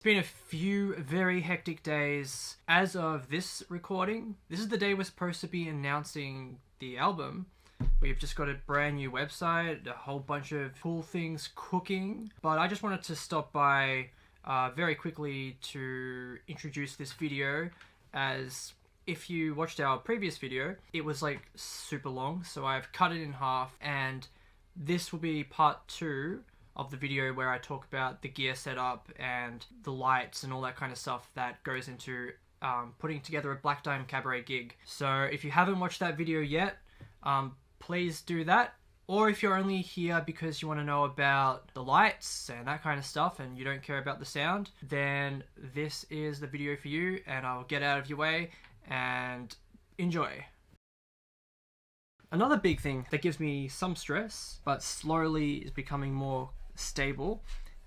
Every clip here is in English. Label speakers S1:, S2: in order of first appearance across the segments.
S1: It's been a few very hectic days. As of this recording, this is the day we're supposed to be announcing the album. We've just got a brand new website, a whole bunch of cool things cooking. But I just wanted to stop by very quickly to introduce this video, as if you watched our previous video, it was like super long. So I've cut it in half, and this will be part 2 of the video where I talk about the gear setup and the lights and all that kind of stuff that goes into putting together a Black Diamond Cabaret gig. So if you haven't watched that video yet, please do that. Or if you're only here because you want to know about the lights and that kind of stuff and you don't care about the sound, then this is the video for you, and I'll get out of your way and enjoy. Another big thing that gives me some stress, but slowly is becoming more stable,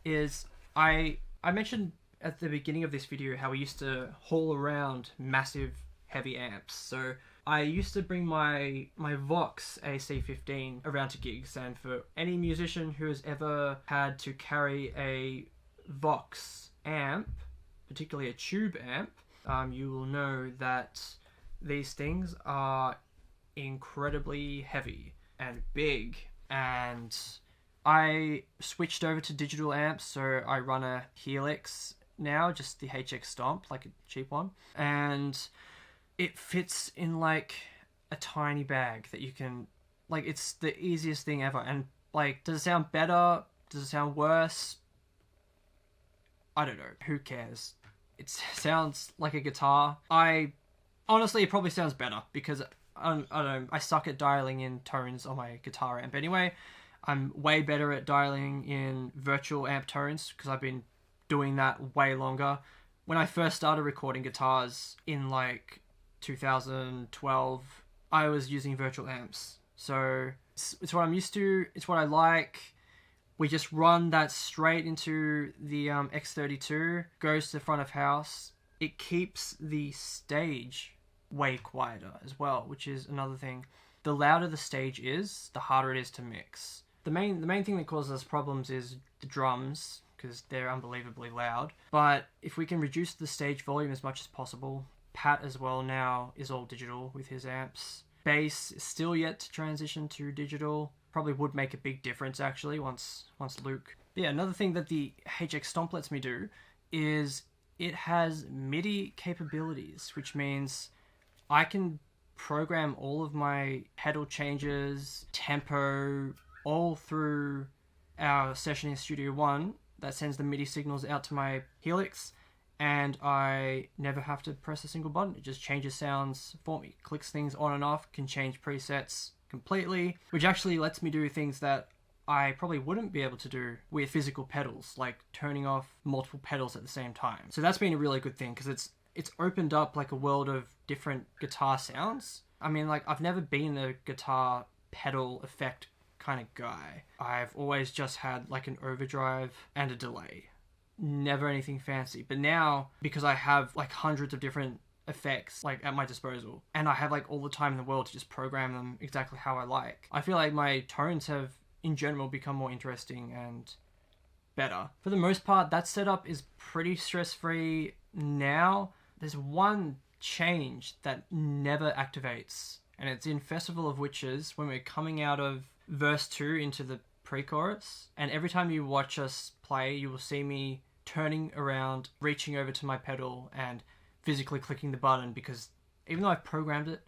S1: is I mentioned at the beginning of this video how we used to haul around massive heavy amps. So I used to bring my Vox AC15 around to gigs, and for any musician who has ever had to carry a Vox amp, particularly a tube amp, you will know that these things are incredibly heavy and big. And I switched over to digital amps, so I run a Helix now, just the HX Stomp, like a cheap one, and it fits in like a tiny bag that you can, like, it's the easiest thing ever. And like, does it sound better? Does it sound worse? I don't know. Who cares? It sounds like a guitar. Honestly, it probably sounds better because I don't know, I suck at dialing in tones on my guitar amp anyway. I'm way better at dialing in virtual amp tones because I've been doing that way longer. When I first started recording guitars in like 2012, I was using virtual amps. So it's what I'm used to, it's what I like. We just run that straight into the X32, goes to the front of house. It keeps the stage way quieter as well, which is another thing. The louder the stage is, the harder it is to mix. The main thing that causes us problems is the drums, because they're unbelievably loud. But if we can reduce the stage volume as much as possible, Pat as well now is all digital with his amps. Bass is still yet to transition to digital. Probably would make a big difference actually once Luke. Yeah, another thing that the HX Stomp lets me do is it has MIDI capabilities, which means I can program all of my pedal changes, tempo, all through our session in Studio One that sends the MIDI signals out to my Helix, and I never have to press a single button. It just changes sounds for me, clicks things on and off, can change presets completely, which actually lets me do things that I probably wouldn't be able to do with physical pedals, like turning off multiple pedals at the same time. So that's been a really good thing because it's opened up like a world of different guitar sounds. I mean, like, I've never been a guitar pedal effect kind of guy. I've always just had like an overdrive and a delay. Never anything fancy. But now, because I have like hundreds of different effects like at my disposal, and I have like all the time in the world to just program them exactly how I like, I feel like my tones have in general become more interesting and better. For the most part, that setup is pretty stress-free now. There's one change that never activates, and it's in Festival of Witches when we're coming out of verse 2 into the pre-chorus, and every time you watch us play, you will see me turning around, reaching over to my pedal and physically clicking the button, because even though I've programmed it,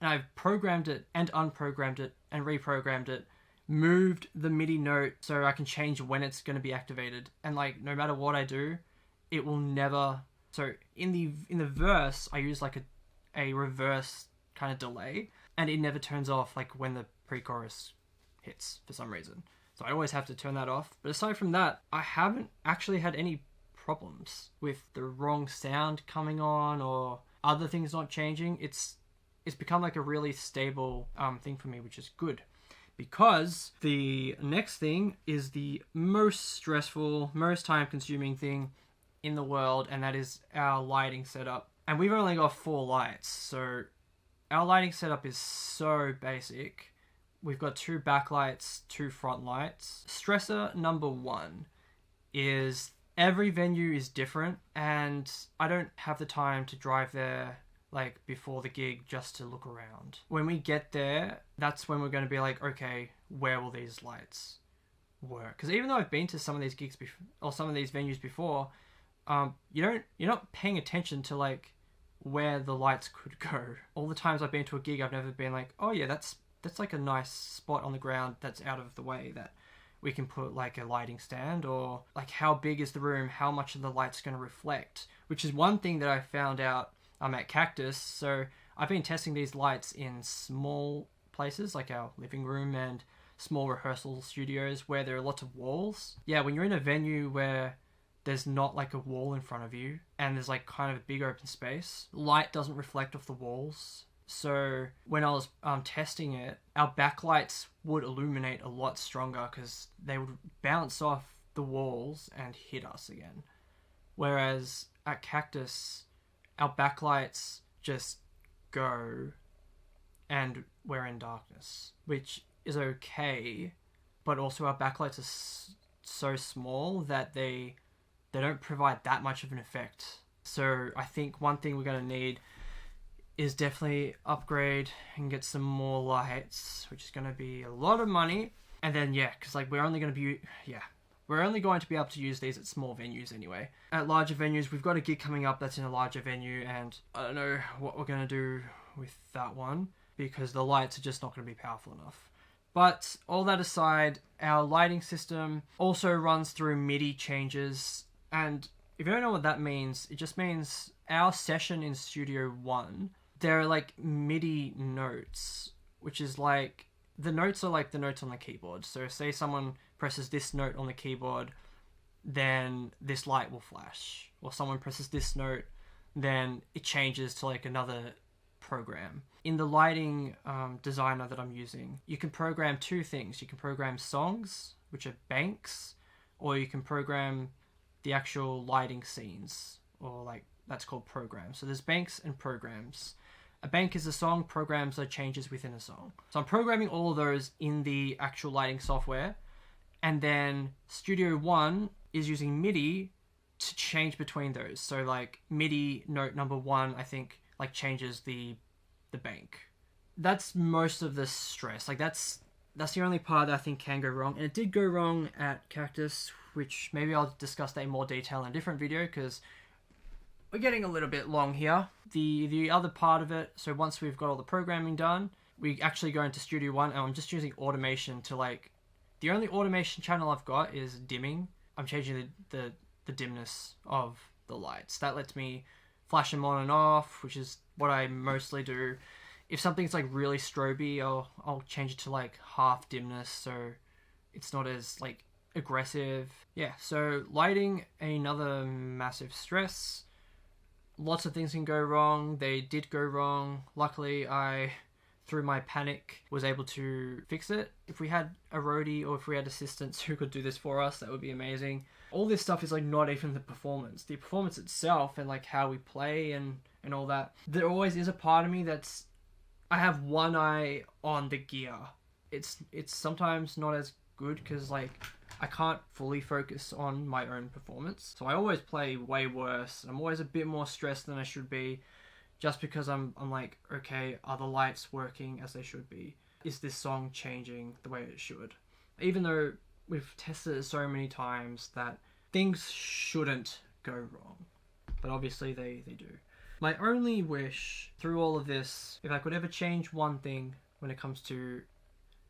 S1: and I've programmed it and unprogrammed it and reprogrammed it, moved the MIDI note so I can change when it's going to be activated, and like no matter what I do, it will never. So in the verse, I use like a reverse kind of delay, and it never turns off like when the pre-chorus hits for some reason. So I always have to turn that off. But aside from that, I haven't actually had any problems with the wrong sound coming on or other things not changing. It's become like a really stable thing for me, which is good. Because the next thing is the most stressful, most time-consuming thing in the world, and that is our lighting setup. And we've only got 4 lights, so our lighting setup is so basic. We've got 2 backlights, 2 front lights. Stressor number 1 is every venue is different, and I don't have the time to drive there like before the gig just to look around. When we get there, that's when we're going to be like, okay, where will these lights work? Because even though I've been to some of these gigs or some of these venues before, you're not paying attention to like where the lights could go. All the times I've been to a gig, I've never been like, oh yeah, that's like a nice spot on the ground that's out of the way that we can put like a lighting stand, or like how big is the room, how much of the light's going to reflect, which is one thing that I found out at Cactus. So I've been testing these lights in small places like our living room and small rehearsal studios where there are lots of walls. Yeah, when you're in a venue where there's not like a wall in front of you and there's like kind of a big open space, light doesn't reflect off the walls. So when I was testing it, our backlights would illuminate a lot stronger because they would bounce off the walls and hit us again. Whereas at Cactus, our backlights just go and we're in darkness, which is okay, but also our backlights are so small that they don't provide that much of an effect. So I think one thing we're going to need is definitely upgrade and get some more lights, which is going to be a lot of money. And then yeah, because like we're only going to be able to use these at small venues anyway. At larger venues, we've got a gig coming up that's in a larger venue, and I don't know what we're going to do with that one because the lights are just not going to be powerful enough. But all that aside, our lighting system also runs through MIDI changes, and if you don't know what that means, it just means our session in Studio One, there are like MIDI notes, which is like, the notes are like the notes on the keyboard. So say someone presses this note on the keyboard, then this light will flash. Or someone presses this note, then it changes to like another program. In the lighting designer that I'm using, you can program two things. You can program songs, which are banks, or you can program the actual lighting scenes, or like that's called programs. So there's banks and programs. A bank is a song, programs are changes within a song. So I'm programming all of those in the actual lighting software, and then Studio One is using MIDI to change between those. So like MIDI note number 1, I think like changes the bank. That's most of the stress. Like that's the only part that I think can go wrong, and it did go wrong at Cactus, which maybe I'll discuss that in more detail in a different video because we're getting a little bit long here. The other part of it, so once we've got all the programming done, we actually go into Studio One, and I'm just using automation to like, the only automation channel I've got is dimming. I'm changing the dimness of the lights. That lets me flash them on and off, which is what I mostly do. If something's like really stroby, I'll change it to like half dimness so it's not as like aggressive. Yeah, so lighting, another massive stress. Lots of things can go wrong. They did go wrong. Luckily, I, through my panic, was able to fix it. If we had a roadie or if we had assistants who could do this for us, that would be amazing. All this stuff is like not even the performance. The performance itself and like how we play and all that. There always is a part of me that's, I have one eye on the gear. It's sometimes not as good because like I can't fully focus on my own performance. So I always play way worse. I'm always a bit more stressed than I should be just because I'm like, okay, are the lights working as they should be? Is this song changing the way it should? Even though we've tested it so many times that things shouldn't go wrong. But obviously they do. My only wish through all of this, if I could ever change one thing when it comes to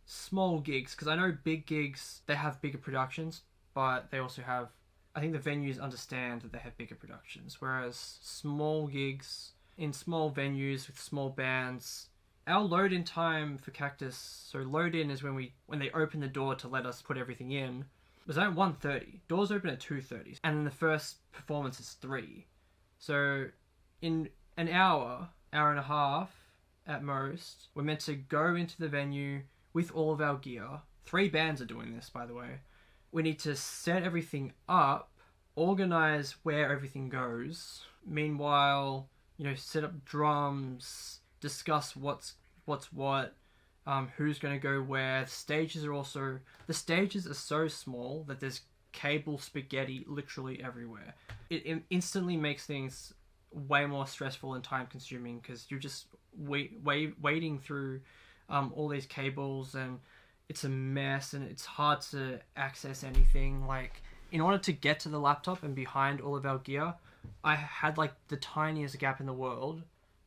S1: small gigs, because I know big gigs, they have bigger productions, but they also have, I think the venues understand that they have bigger productions, whereas small gigs in small venues with small bands, our load-in time for Cactus, so load-in is when they open the door to let us put everything in, was at 1:30. Doors open at 2:30, and then the first performance is 3. So in an hour and a half at most, we're meant to go into the venue with all of our gear. 3 bands are doing this, by the way. We need to set everything up, organize where everything goes. Meanwhile, set up drums, discuss what's what, who's going to go where. The stages are so small that there's cable spaghetti literally everywhere. It instantly makes things way more stressful and time consuming because you're just wading through all these cables, and it's a mess and it's hard to access anything. Like, in order to get to the laptop and behind all of our gear, I had like the tiniest gap in the world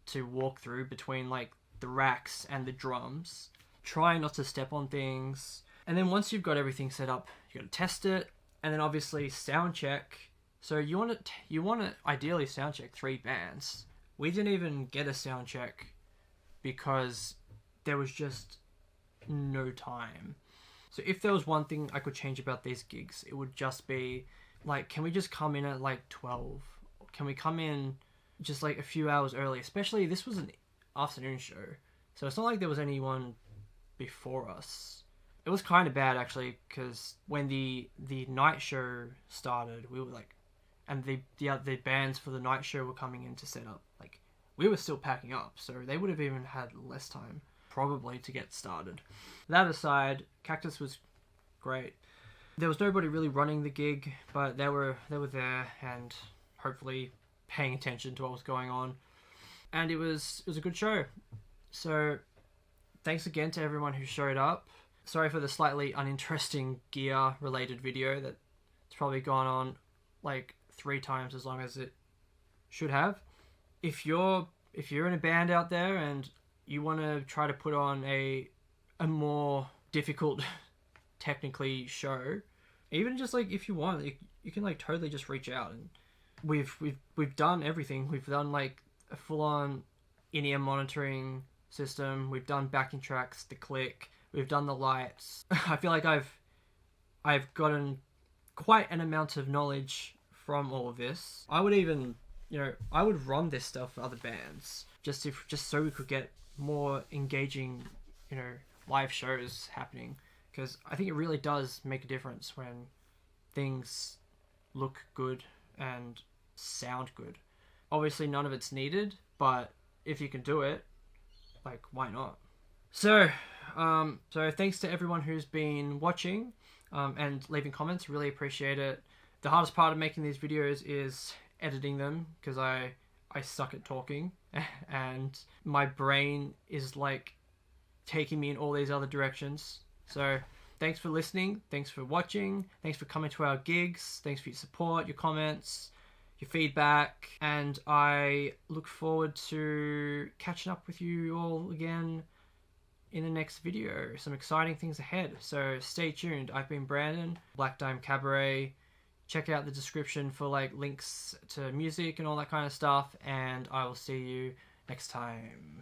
S1: to walk through between like the racks and the drums, trying not to step on things. And then once you've got everything set up, you got to test it, and then obviously sound check. So you want to ideally sound check 3 bands. We didn't even get a sound check because there was just no time. So if there was one thing I could change about these gigs, it would just be like, can we just come in at like 12? Can we come in just like a few hours early? Especially this was an afternoon show, so it's not like there was anyone before us. It was kind of bad actually, because when the night show started, we were like, and the bands for the night show were coming in to set up, like we were still packing up, so they would have even had less time probably to get started. That aside, Cactus was great. There was nobody really running the gig, but they were there and hopefully paying attention to what was going on, and it was a good show. So thanks again to everyone who showed up. Sorry for the slightly uninteresting gear related video that's probably gone on like 3 times as long as it should have. If you're in a band out there and you want to try to put on a more difficult technically show, even just like if you want, you can like totally just reach out. And we've done everything. We've done like a full-on in-ear monitoring system. We've done backing tracks, the click. We've done the lights. I feel like I've gotten quite an amount of knowledge from all of this. I would even, I would run this stuff for other bands just so we could get more engaging, live shows happening, because I think it really does make a difference when things look good and sound good. Obviously none of it's needed, but if you can do it, like, why not? So thanks to everyone who's been watching and leaving comments. Really appreciate it. The hardest part of making these videos is editing them, because I suck at talking and my brain is like taking me in all these other directions. So thanks for listening, thanks for watching, thanks for coming to our gigs, thanks for your support, your comments, your feedback, and I look forward to catching up with you all again in the next video. Some exciting things ahead, so stay tuned. I've been Brandon, Black Dime Cabaret. Check out the description for like links to music and all that kind of stuff, and I will see you next time.